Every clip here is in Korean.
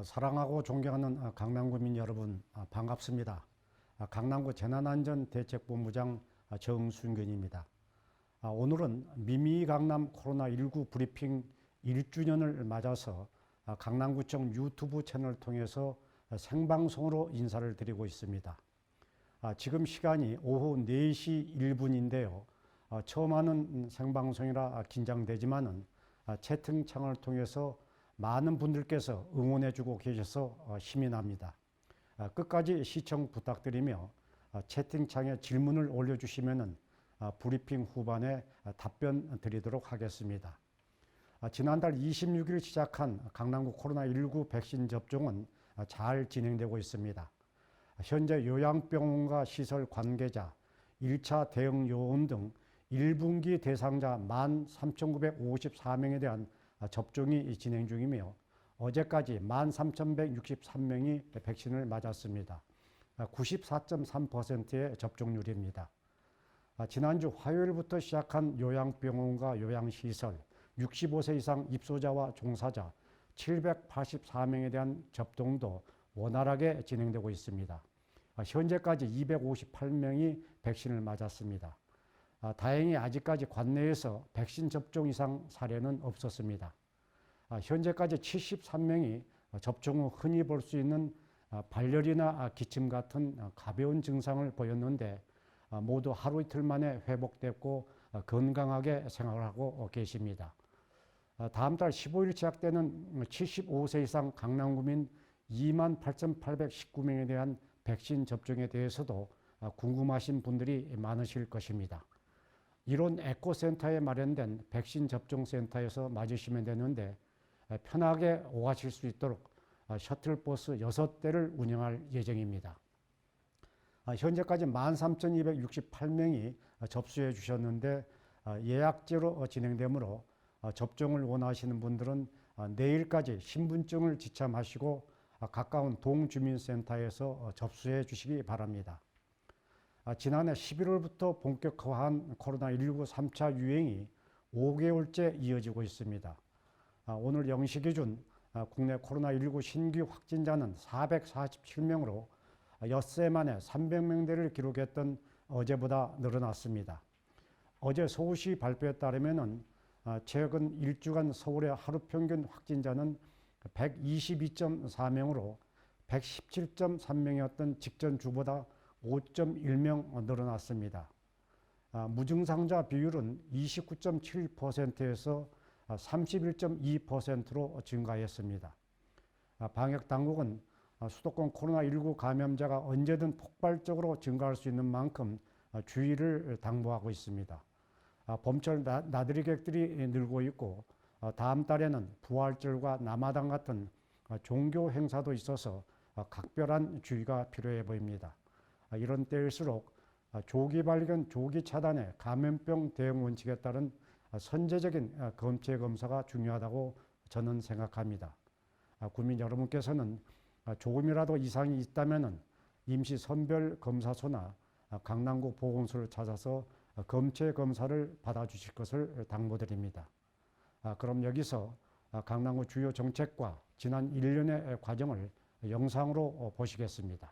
사랑하고 존경하는 강남구민 여러분, 반갑습니다. 강남구 재난안전대책본부장 정순근입니다. 오늘은 미미 강남 코로나19 브리핑 1주년을 맞아서 강남구청 유튜브 채널을 통해서 생방송으로 인사를 드리고 있습니다. 지금 시간이 오후 4시 1분인데요. 처음 하는 생방송이라 긴장되지만은 채팅창을 통해서 많은 분들께서 응원해주고 계셔서 힘이 납니다. 끝까지 시청 부탁드리며 채팅창에 질문을 올려주시면 브리핑 후반에 답변 드리도록 하겠습니다. 지난달 26일 시작한 강남구 코로나19 백신 접종은 잘 진행되고 있습니다. 현재 요양병원과 시설 관계자, 1차 대응 요원 등 1분기 대상자 13,954명에 대한 접종이 진행 중이며 어제까지 13,163명이 백신을 맞았습니다. 94.3%의 접종률입니다. 지난주 화요일부터 시작한 요양병원과 요양시설, 65세 이상 입소자와 종사자 784명에 대한 접종도 원활하게 진행되고 있습니다. 현재까지 258명이 백신을 맞았습니다. 다행히 아직까지 관내에서 백신 접종 이상 사례는 없었습니다. 현재까지 73명이 접종 후 흔히 볼 수 있는 발열이나 기침 같은 가벼운 증상을 보였는데 모두 하루 이틀 만에 회복됐고 건강하게 생활하고 계십니다. 다음 달 15일 시작되는 75세 이상 강남구민 28,819명에 대한 백신 접종에 대해서도 궁금하신 분들이 많으실 것입니다. 이론 에코센터에 마련된 백신 접종센터에서 맞으시면 되는데 편하게 오가실 수 있도록 셔틀버스 6대를 운영할 예정입니다. 현재까지 13,268명이 접수해 주셨는데 예약제로 진행되므로 접종을 원하시는 분들은 내일까지 신분증을 지참하시고 가까운 동주민센터에서 접수해 주시기 바랍니다. 지난해 11월부터 본격화한 코로나19 3차 유행이 5개월째 이어지고 있습니다. 오늘 0시 기준 국내 코로나19 신규 확진자는 447명으로 엿새 만에 300명대를 기록했던 어제보다 늘어났습니다. 어제 서울시 발표에 따르면 최근 일주간 서울의 하루 평균 확진자는 122.4명으로 117.3명이었던 직전 주보다 5.1명 늘어났습니다. 무증상자 비율은 29.7%에서 31.2%로 증가했습니다. 방역당국은 수도권 코로나19 감염자가 언제든 폭발적으로 증가할 수 있는 만큼 주의를 당부하고 있습니다. 봄철 나들이객들이 늘고 있고 다음 달에는 부활절과 남아당 같은 종교 행사도 있어서 각별한 주의가 필요해 보입니다. 이런 때일수록 조기 발견, 조기 차단의 감염병 대응 원칙에 따른 선제적인 검체 검사가 중요하다고 저는 생각합니다. 국민 여러분께서는 조금이라도 이상이 있다면 임시 선별 검사소나 강남구 보건소를 찾아서 검체 검사를 받아주실 것을 당부드립니다. 그럼 여기서 강남구 주요 정책과 지난 1년의 과정을 영상으로 보시겠습니다.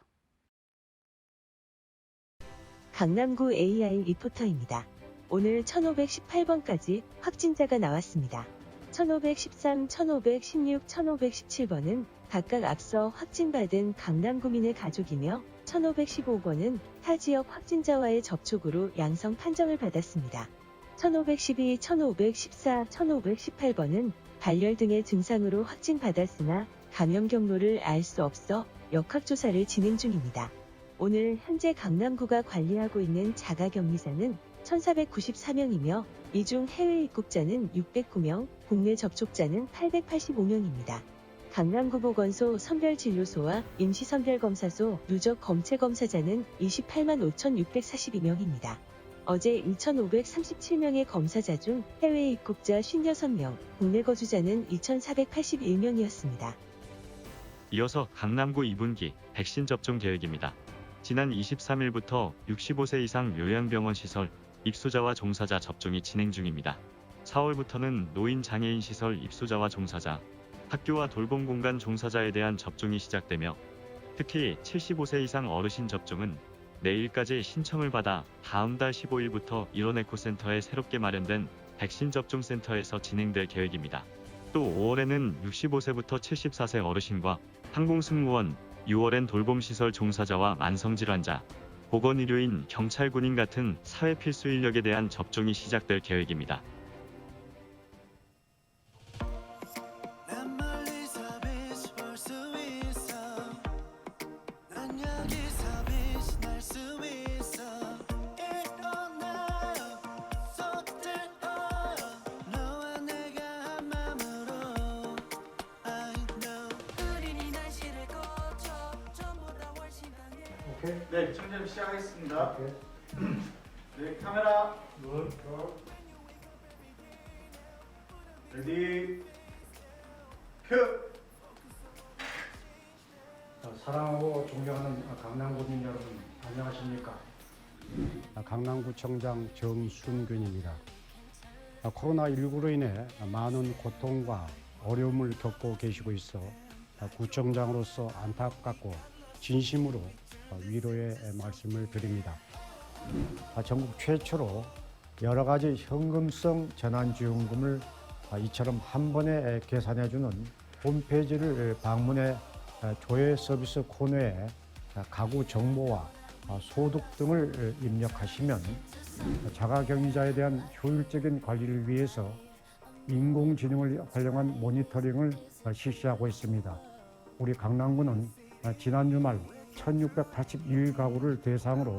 강남구 AI 리포터입니다. 오늘 1518번까지 확진자가 나왔습니다. 1513, 1516, 1517번은 각각 앞서 확진받은 강남구민의 가족이며 1515번은 타 지역 확진자와의 접촉으로 양성 판정을 받았습니다. 1512, 1514, 1518번은 발열 등의 증상으로 확진받았으나 감염 경로를 알 수 없어 역학조사를 진행 중입니다. 오늘 현재 강남구가 관리하고 있는 자가격리자는 1,494명이며 이 중 해외 입국자는 609명, 국내 접촉자는 885명입니다. 강남구 보건소 선별진료소와 임시선별검사소 누적 검체검사자는 28만 5,642명입니다. 어제 2,537명의 검사자 중 해외 입국자 56명, 국내 거주자는 2,481명이었습니다. 이어서 강남구 2분기 백신 접종 계획입니다. 지난 23일부터 65세 이상 요양병원 시설, 입소자와 종사자 접종이 진행 중입니다. 4월부터는 노인 장애인 시설 입소자와 종사자, 학교와 돌봄공간 종사자에 대한 접종이 시작되며 특히 75세 이상 어르신 접종은 내일까지 신청을 받아 다음 달 15일부터 일원에코센터에 새롭게 마련된 백신 접종 센터에서 진행될 계획입니다. 또 5월에는 65세부터 74세 어르신과 항공승무원, 6월엔 돌봄시설 종사자와 만성질환자, 보건의료인, 경찰, 군인 같은 사회 필수 인력에 대한 접종이 시작될 계획입니다. 네, 청점 시작하겠습니다. 네, 카메라 레디 큐. 사랑하고 존경하는 강남구민 여러분, 안녕하십니까? 강남구청장 정순균입니다. 코로나19로 인해 많은 고통과 어려움을 겪고 계시고 있어 구청장으로서 안타깝고 진심으로 위로의 말씀을 드립니다. 전국 최초로 여러 가지 현금성 재난지원금을 이처럼 한 번에 계산해주는 홈페이지를 방문해 조회 서비스 코너에 가구 정보와 소득 등을 입력하시면 자가격리자에 대한 효율적인 관리를 위해서 인공지능을 활용한 모니터링을 실시하고 있습니다. 우리 강남구는 지난 주말 1681가구를 대상으로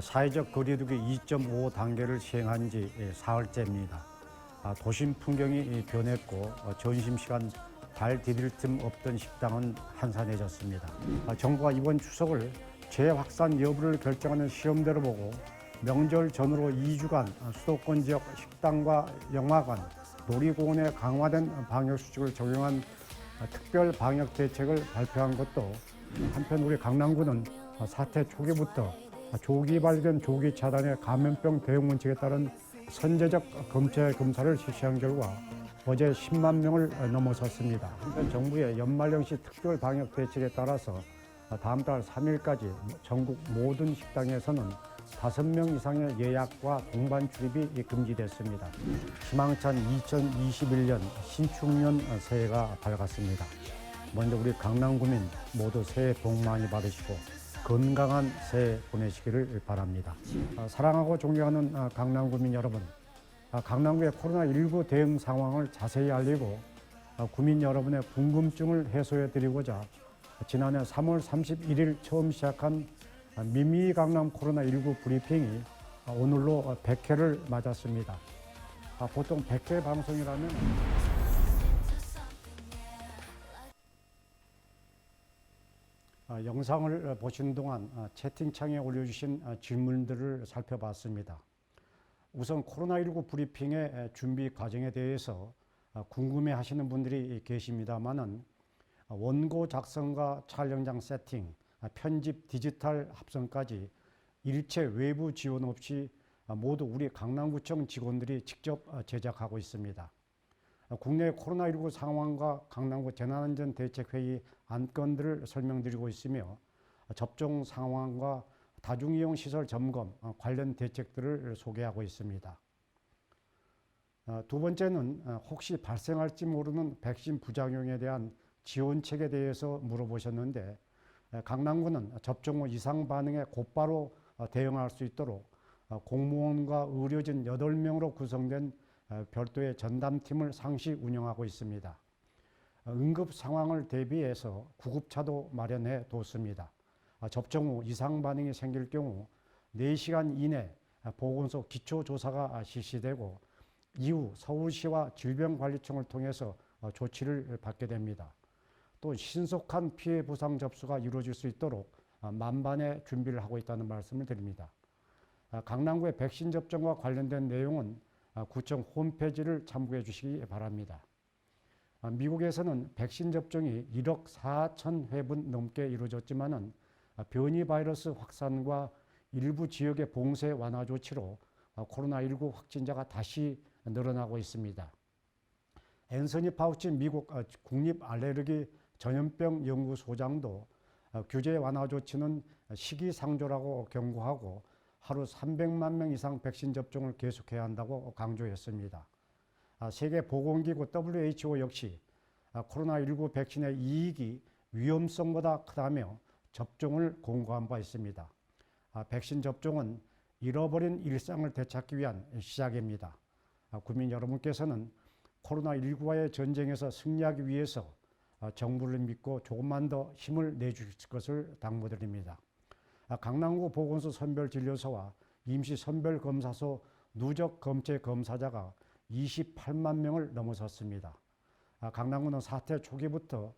사회적 거리두기 2.5 단계를 시행한 지 사흘째입니다. 도심 풍경이 변했고 점심시간 발 디딜 틈 없던 식당은 한산해졌습니다. 정부가 이번 추석을 재확산 여부를 결정하는 시험대로 보고 명절 전후로 2주간 수도권 지역 식당과 영화관, 놀이공원에 강화된 방역수칙을 적용한 특별 방역 대책을 발표한 것도 한편 우리 강남구는 사태 초기부터 조기 발견, 조기 차단의 감염병 대응 원칙에 따른 선제적 검체 검사를 실시한 결과 어제 10만 명을 넘어섰습니다. 한편 정부의 연말연시 특별 방역 대책에 따라서 다음 달 3일까지 전국 모든 식당에서는 5명 이상의 예약과 동반 출입이 금지됐습니다. 희망찬 2021년 신축년 새해가 밝았습니다. 먼저 우리 강남구민 모두 새해 복 많이 받으시고 건강한 새해 보내시기를 바랍니다. 사랑하고 존경하는 강남구민 여러분, 강남구의 코로나19 대응 상황을 자세히 알리고 구민 여러분의 궁금증을 해소해 드리고자 지난해 3월 31일 처음 시작한 미미 강남 코로나19 브리핑이 오늘로 100회를 맞았습니다. 보통 100회 방송이라면 영상을 보시는 동안 채팅창에 올려주신 질문들을 살펴봤습니다. 우선 코로나19 브리핑의 준비 과정에 대해서 궁금해하시는 분들이 계십니다만은 원고 작성과 촬영장 세팅, 편집, 디지털 합성까지 일체 외부 지원 없이 모두 우리 강남구청 직원들이 직접 제작하고 있습니다. 국내 코로나19 상황과 강남구 재난안전대책회의 안건들을 설명드리고 있으며 접종 상황과 다중이용시설 점검, 관련 대책들을 소개하고 있습니다. 두 번째는 혹시 발생할지 모르는 백신 부작용에 대한 지원책에 대해서 물어보셨는데 강남구는 접종 후 이상 반응에 곧바로 대응할 수 있도록 공무원과 의료진 8명으로 구성된 별도의 전담팀을 상시 운영하고 있습니다. 응급 상황을 대비해서 구급차도 마련해 뒀습니다. 접종 후 이상 반응이 생길 경우 4시간 이내 보건소 기초조사가 실시되고 이후 서울시와 질병관리청을 통해서 조치를 받게 됩니다. 또 신속한 피해 보상 접수가 이루어질 수 있도록 만반의 준비를 하고 있다는 말씀을 드립니다. 강남구의 백신 접종과 관련된 내용은 구청 홈페이지를 참고해 주시기 바랍니다. 미국에서는 백신 접종이 1억 4천 회분 넘게 이루어졌지만은 변이 바이러스 확산과 일부 지역의 봉쇄 완화 조치로 코로나19 확진자가 다시 늘어나고 있습니다. 앤서니 파우치 미국 국립 알레르기 전염병 연구소장도 규제 완화 조치는 시기상조라고 경고하고 하루 300만 명 이상 백신 접종을 계속해야 한다고 강조했습니다. 세계보건기구 WHO 역시 코로나19 백신의 이익이 위험성보다 크다며 접종을 공고한 바 있습니다. 백신 접종은 잃어버린 일상을 되찾기 위한 시작입니다. 국민 여러분께서는 코로나19와의 전쟁에서 승리하기 위해서 정부를 믿고 조금만 더 힘을 내주실 것을 당부드립니다. 강남구 보건소 선별진료소와 임시선별검사소 누적 검체 검사자가 28만 명을 넘어섰습니다. 강남구는 사태 초기부터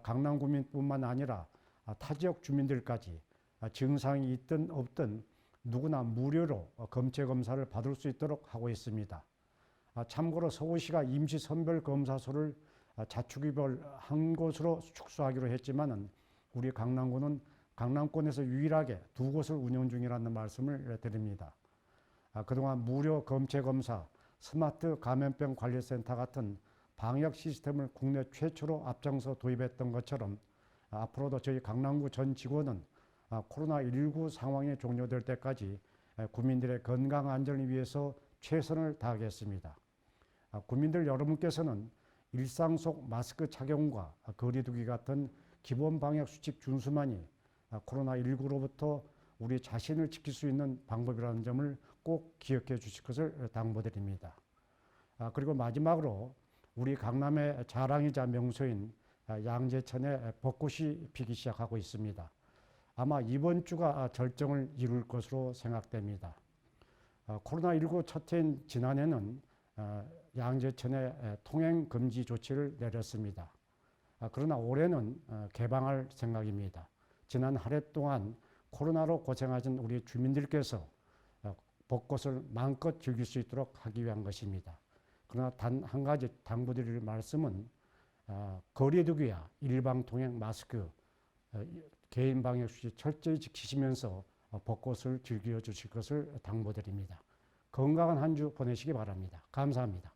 강남구민뿐만 아니라 타 지역 주민들까지 증상이 있든 없든 누구나 무료로 검체 검사를 받을 수 있도록 하고 있습니다. 참고로 서울시가 임시선별검사소를 자축위별 한 곳으로 축소하기로 했지만은 우리 강남구는 강남권에서 유일하게 2곳을 운영 중이라는 말씀을 드립니다. 그동안 무료 검체 검사, 스마트 감염병 관리센터 같은 방역 시스템을 국내 최초로 앞장서 도입했던 것처럼 앞으로도 저희 강남구 전 직원은 코로나19 상황이 종료될 때까지 국민들의 건강 안전을 위해서 최선을 다하겠습니다. 국민들 여러분께서는 일상 속 마스크 착용과 거리 두기 같은 기본 방역 수칙 준수만이 코로나19로부터 우리 자신을 지킬 수 있는 방법이라는 점을 꼭 기억해 주실 것을 당부드립니다. 그리고 마지막으로 우리 강남의 자랑이자 명소인 양재천에 벚꽃이 피기 시작하고 있습니다. 아마 이번 주가 절정을 이룰 것으로 생각됩니다. 코로나19 첫 해인 지난해는 양재천에 통행 금지 조치를 내렸습니다. 그러나 올해는 개방할 생각입니다. 지난 한 해 동안 코로나로 고생하신 우리 주민들께서 벚꽃을 마음껏 즐길 수 있도록 하기 위한 것입니다. 그러나 단 한 가지 당부드릴 말씀은 거리 두기와 일방 통행 마스크, 개인 방역 수칙 철저히 지키시면서 벚꽃을 즐겨 주실 것을 당부드립니다. 건강한 한 주 보내시기 바랍니다. 감사합니다.